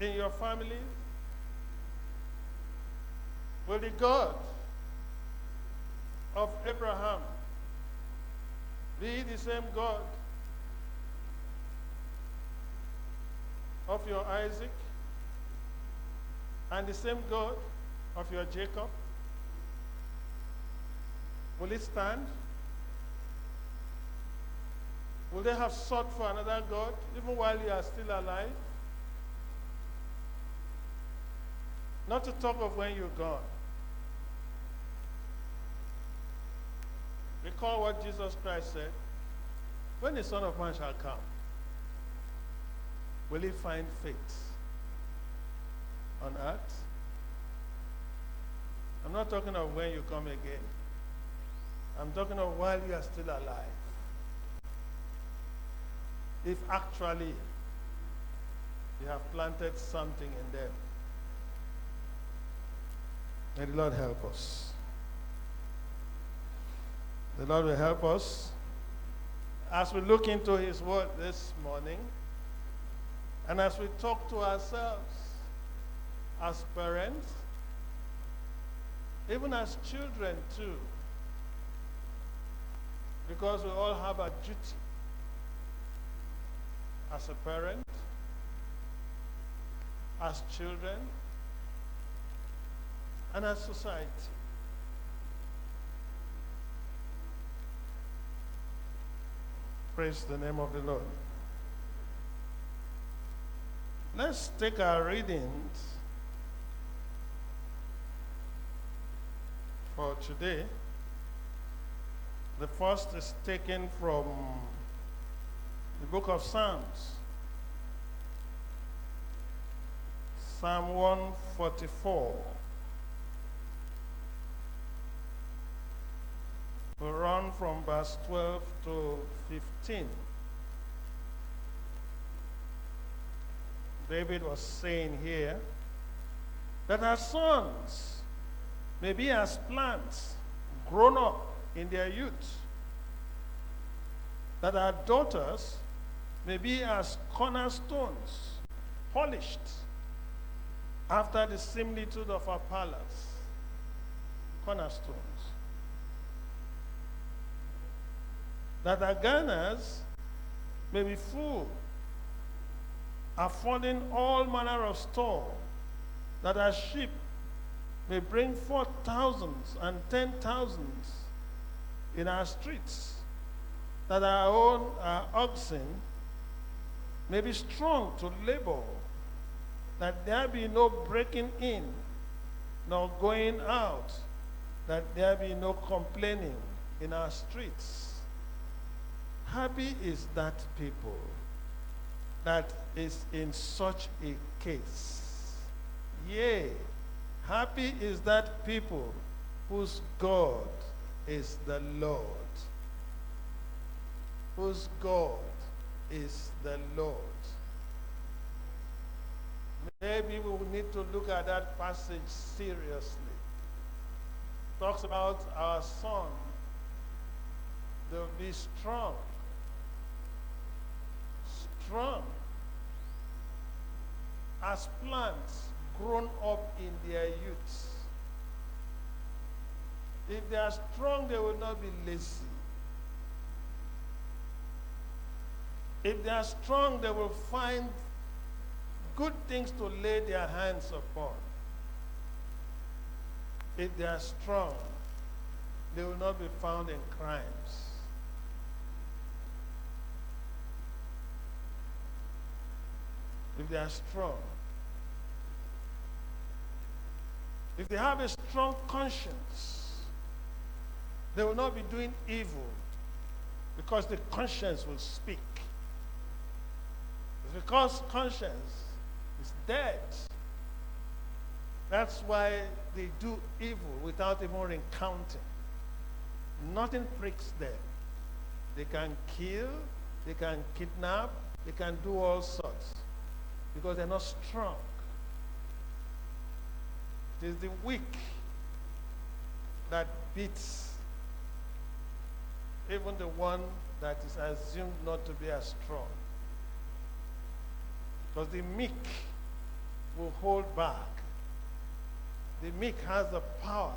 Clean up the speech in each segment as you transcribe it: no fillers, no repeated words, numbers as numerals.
in your family? Will the God of Abraham be the same God of your Isaac and the same God of your Jacob? Will it stand? Will they have sought for another God even while you are still alive? Not to talk of when you're gone. Recall what Jesus Christ said. When the Son of Man shall come, will he find faith on earth? I'm not talking of when you come again. I'm talking of while you are still alive. If actually you have planted something in them. May the Lord help us. The Lord will help us as we look into his word this morning and as we talk to ourselves as parents, even as children too, because we all have a duty as a parent, as children, and as society. Praise the name of the Lord. Let's take our readings for today. The first is taken from the book of Psalms. Psalm 144. We'll run from verse 12 to 15. David was saying here that our sons may be as plants grown up in their youth, that our daughters may be as cornerstones polished after the similitude of our palace. Cornerstones. That our garners may be full, affording all manner of store, that our sheep may bring forth thousands and 10,000s in our streets, that our oxen may be strong to labor, that there be no breaking in, nor going out, that there be no complaining in our streets. Happy is that people that is in such a case. Yea, happy is that people whose God is the Lord. Whose God is the Lord. Maybe we will need to look at that passage seriously. Talks about our son. They'll be strong. Strong as plants grown up in their youth. If they are strong, they will not be lazy. If they are strong, they will find good things to lay their hands upon. If they are strong, they will not be found in crimes. If they are strong, if they have a strong conscience, they will not be doing evil because the conscience will speak. It's because conscience is dead. That's why they do evil without even recounting. Nothing pricks them. They can kill, they can kidnap, they can do all sorts because they're not strong. It is the weak that beats even the one that is assumed not to be as strong. Because the meek will hold back. The meek has the power,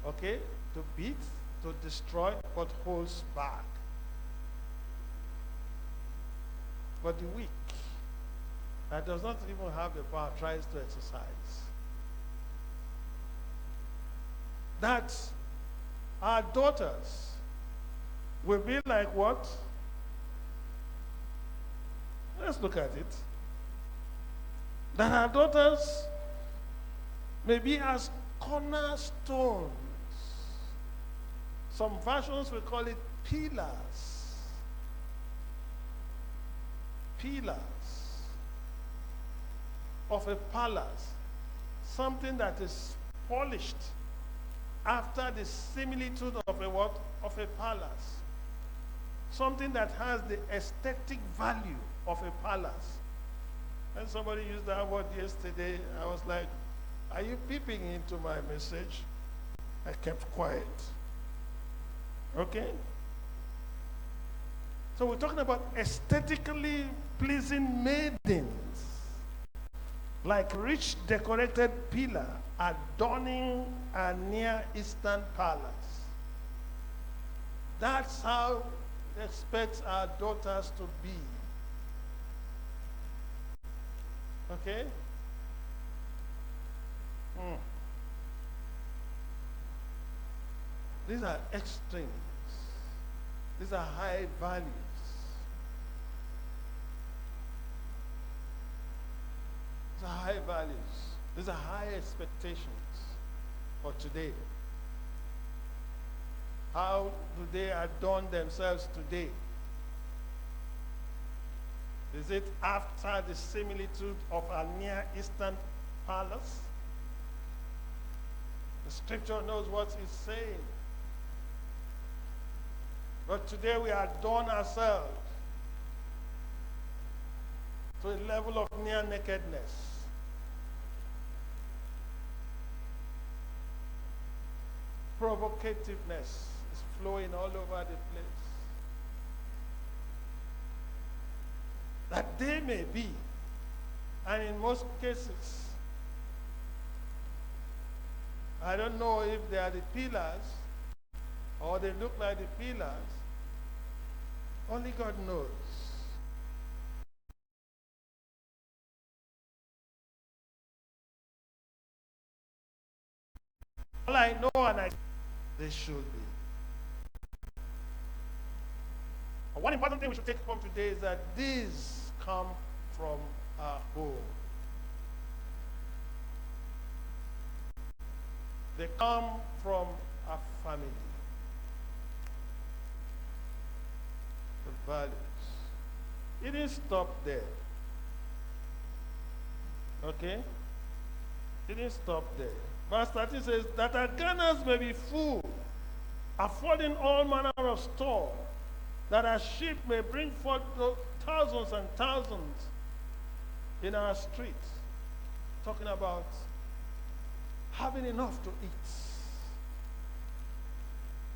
okay, to beat, to destroy, but holds back. But the weak, that does not even have the power, tries to exercise. That our daughters will be like what? Let's look at it. That our daughters may be as cornerstones. Some versions will call it pillars. Pillars of a palace. Something that is polished after the similitude of a what? Of a palace. Something that has the aesthetic value of a palace. When somebody used that word yesterday, I was like, are you peeping into my message? I kept quiet. Okay? So we're talking about aesthetically pleasing maidens, like rich decorated pillar adorning a Near Eastern palace. That's how we expect our daughters to be. Okay? These are extremes. These are high values. These are high values. These are high expectations for today. How do they adorn themselves today? Is it after the similitude of a Near Eastern palace? The scripture knows what it's saying. But today we adorn ourselves to a level of near nakedness. Provocativeness is flowing all over the place. That they may be, and in most cases, I don't know if they are the pillars or they look like the pillars. Only God knows. All I know and they should be. But one important thing we should take from today is that these come from our home. They come from our family. The values. It didn't stop there. Okay? It didn't stop there. Verse 13 says, that our garners may be full, affording all manner of store, that our sheep may bring forth thousands and thousands in our streets. Talking about having enough to eat.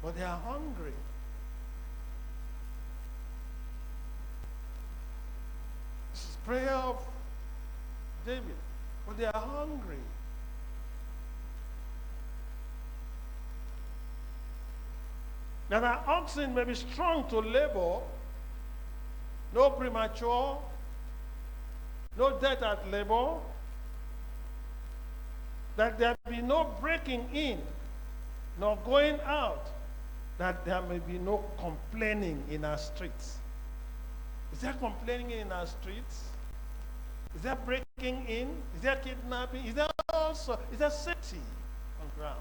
But they are hungry. This is prayer of David. But they are hungry. That our oxen may be strong to labor, no premature, no death at labor, that there be no breaking in, nor going out, that there may be no complaining in our streets. Is there complaining in our streets? Is there breaking in? Is there kidnapping? Is there safety on ground?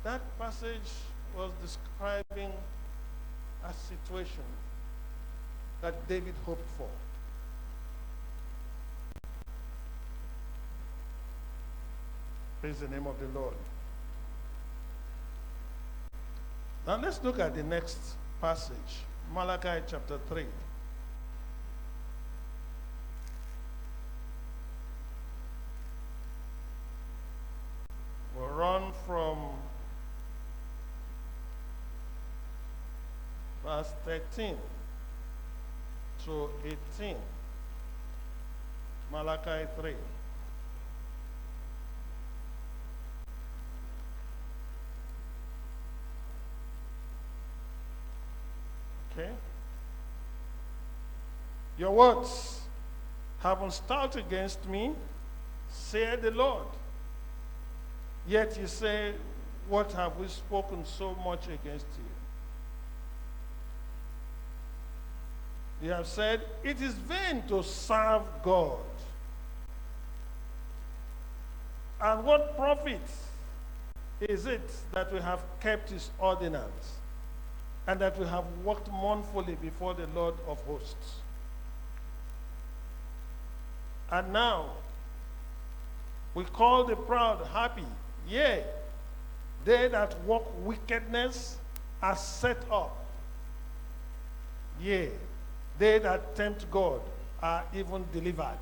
That passage was describing a situation that David hoped for. Praise the name of the Lord. Now let's look at the next passage, Malachi chapter 3. We'll run from verse 13 to 18. Malachi 3. Okay? Your words have been stout against me, said the Lord. Yet you say, what have we spoken so much against you? You have said, it is vain to serve God. And what profit is it that we have kept his ordinance, and that we have walked mournfully before the Lord of hosts? And now we call the proud happy. Yea, they that walk wickedness are set up. Yea, they that tempt God are even delivered.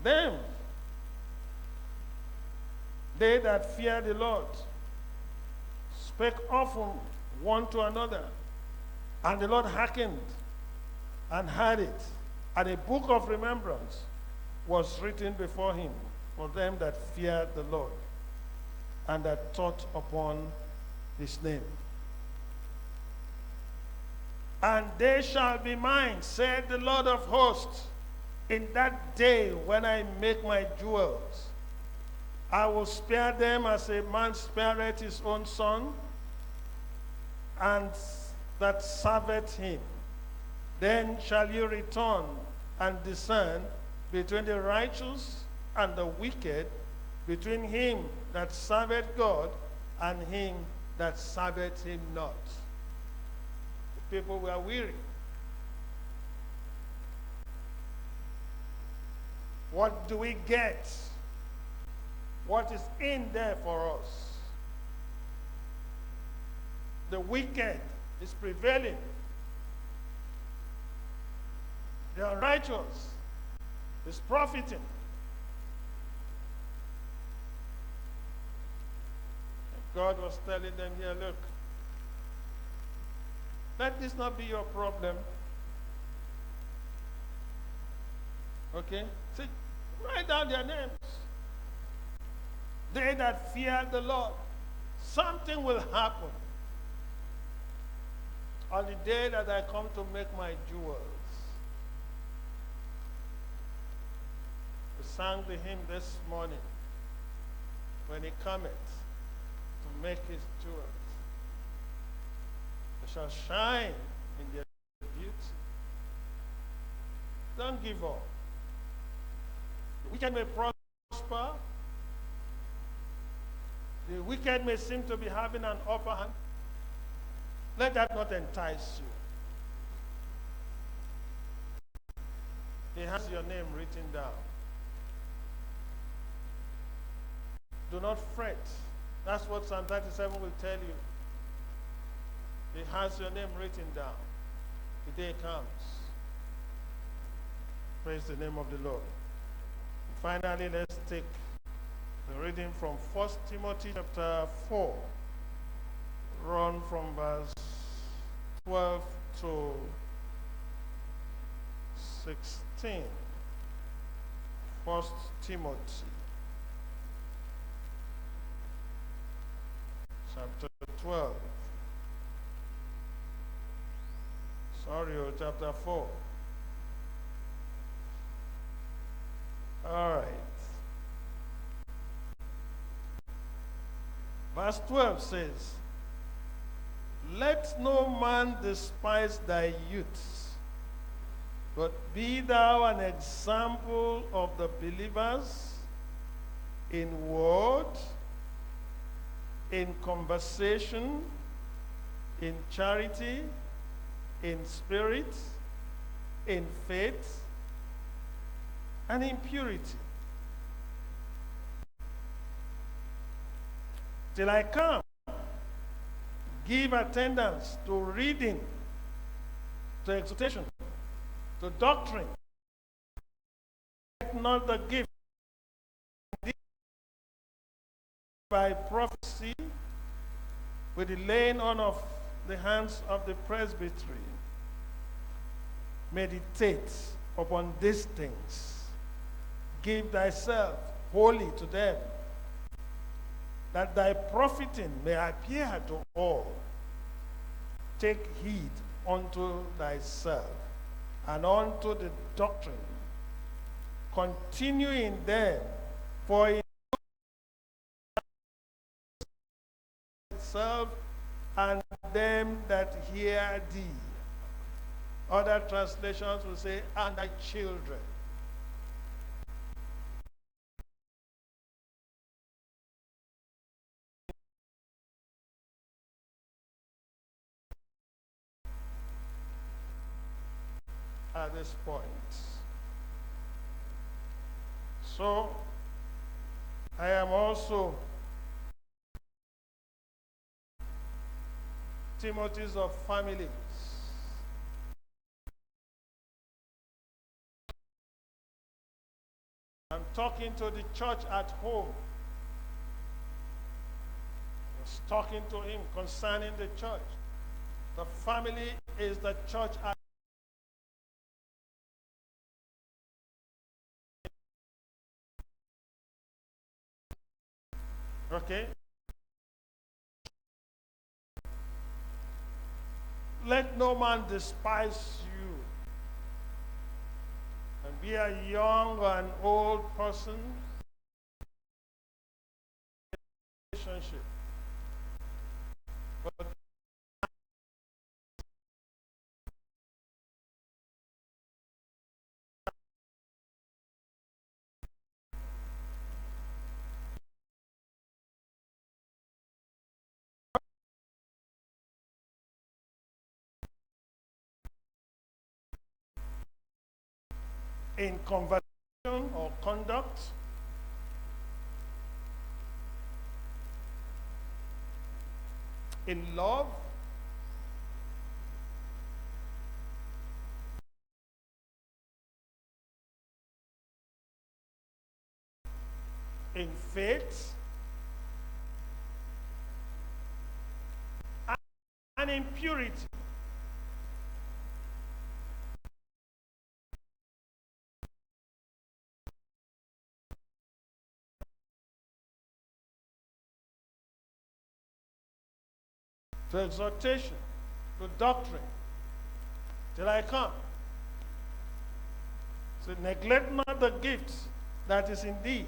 Them, they that fear the Lord, spake often one to another, and the Lord hearkened and heard it, and a book of remembrance was written before him for them that feared the Lord, and that thought upon his name. And they shall be mine, said the Lord of hosts, in that day when I make my jewels. I will spare them as a man spareth his own son, and that serveth him. Then shall you return and discern between the righteous and the wicked, between him that serveth God and him that serveth him not. The people were weary. What do we get? What is in there for us? The wicked is prevailing. The unrighteous is profiting. God was telling them here, look, let this not be your problem. Okay? See, write down their names. They that fear the Lord. Something will happen on the day that I come to make my jewels. We sang the hymn this morning, when he cometh to make his jewels. They shall shine in their beauty. Don't give up. The wicked may prosper. The wicked may seem to be having an upper hand. Let that not entice you. He has your name written down. Do not fret. That's what Psalm 37 will tell you. He has your name written down. The day comes. Praise the name of the Lord. Finally, let's take the reading from 1 Timothy chapter 4. Run from verse 12 to 16. 1 Timothy chapter 12. Chapter 4. All right. Verse 12 says, let no man despise thy youth, but be thou an example of the believers in word, in conversation, in charity, in spirit, in faith, and in purity. Till I come, give attendance to reading, to exhortation, to doctrine. Let not the gift by prophecy, with the laying on of the hands of the presbytery, meditate upon these things. Give thyself wholly to them, that thy profiting may appear to all. Take heed unto thyself and unto the doctrine. Continue in them, for in itself and them that hear thee. Other translations will say, and thy children. At this point. So, I am also Timothy's of families. I'm talking to the church at home. I was talking to him concerning the church. The family is the church at okay? Let no man despise you. And be a young or an old person. Relationship. But in conversation or conduct, in love, in faith, and in purity. To exhortation, to doctrine, till I come. So neglect not the gift that is in thee.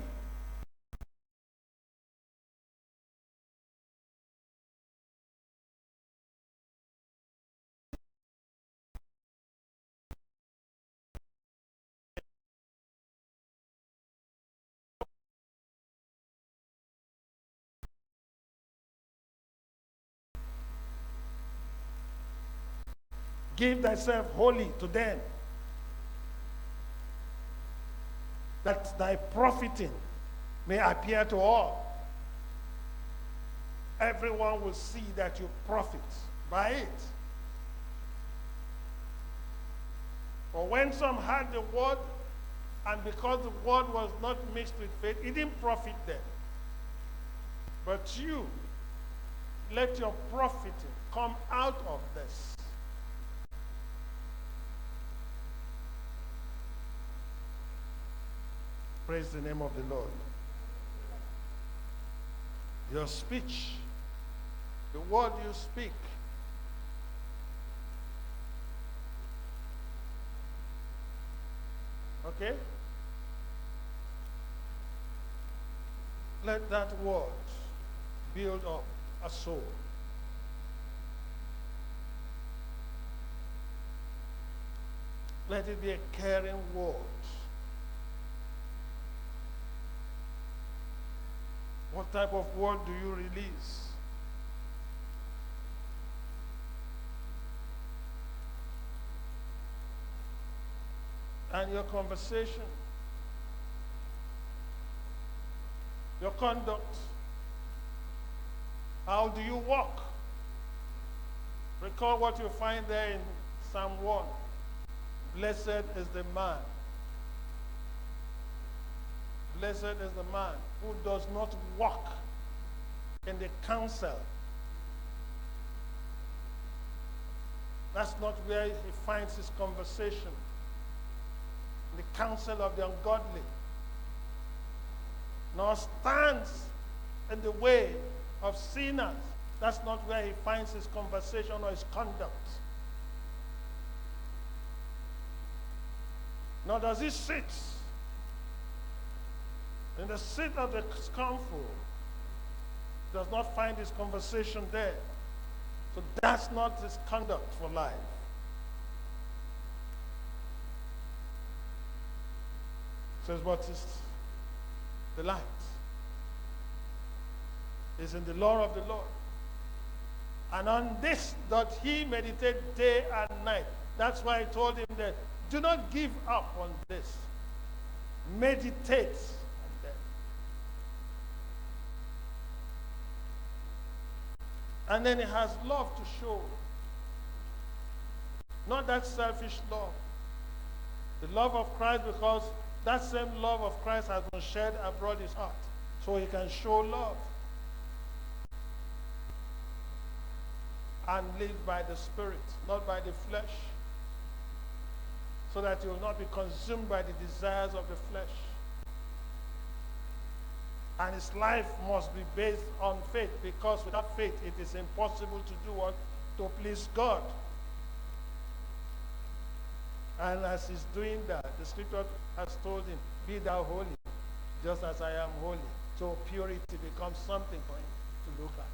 Give thyself wholly to them, that thy profiting may appear to all. Everyone will see that you profit by it. For when some had the word, and because the word was not mixed with faith, it didn't profit them. But you, let your profiting come out of this. Praise the name of the Lord. Your speech, the word you speak, okay? Let that word build up a soul. Let it be a caring word. What type of word do you release? And your conversation, your conduct, how do you walk? Recall what you find there in Psalm 1. Blessed is the man. Blessed is the man who does not walk in the counsel That's not where he finds his conversation. The counsel of the ungodly. Nor stands in the way of sinners. That's not where he finds his conversation or his conduct. Nor does he sit in the seat of the scornful. Does not find his conversation there. So that's not his conduct for life. Says what is the light? Is in the law of the Lord. And on this doth he meditate day and night. That's why I told him that do not give up on this. Meditate on that. And then he has love to show. Not that selfish love. The love of Christ, because that same love of Christ has been shed abroad his heart. So he can show love. And live by the Spirit, not by the flesh. So that he will not be consumed by the desires of the flesh. And his life must be based on faith, because without faith it is impossible to do what? To please God. And as he's doing that, the scripture has told him, be thou holy, just as I am holy. So purity becomes something for him to look at.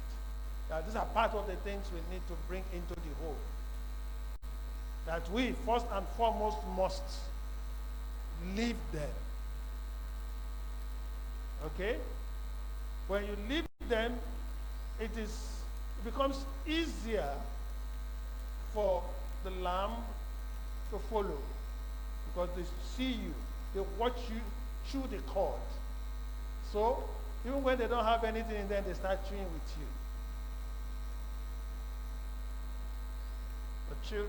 Now, these are part of the things we need to bring into the whole. That we, first and foremost, must live them. Okay? When you live them, it becomes easier for the lamb to follow. Because they see you, they watch you chew the cord. So, even when they don't have anything in them, they start chewing with you.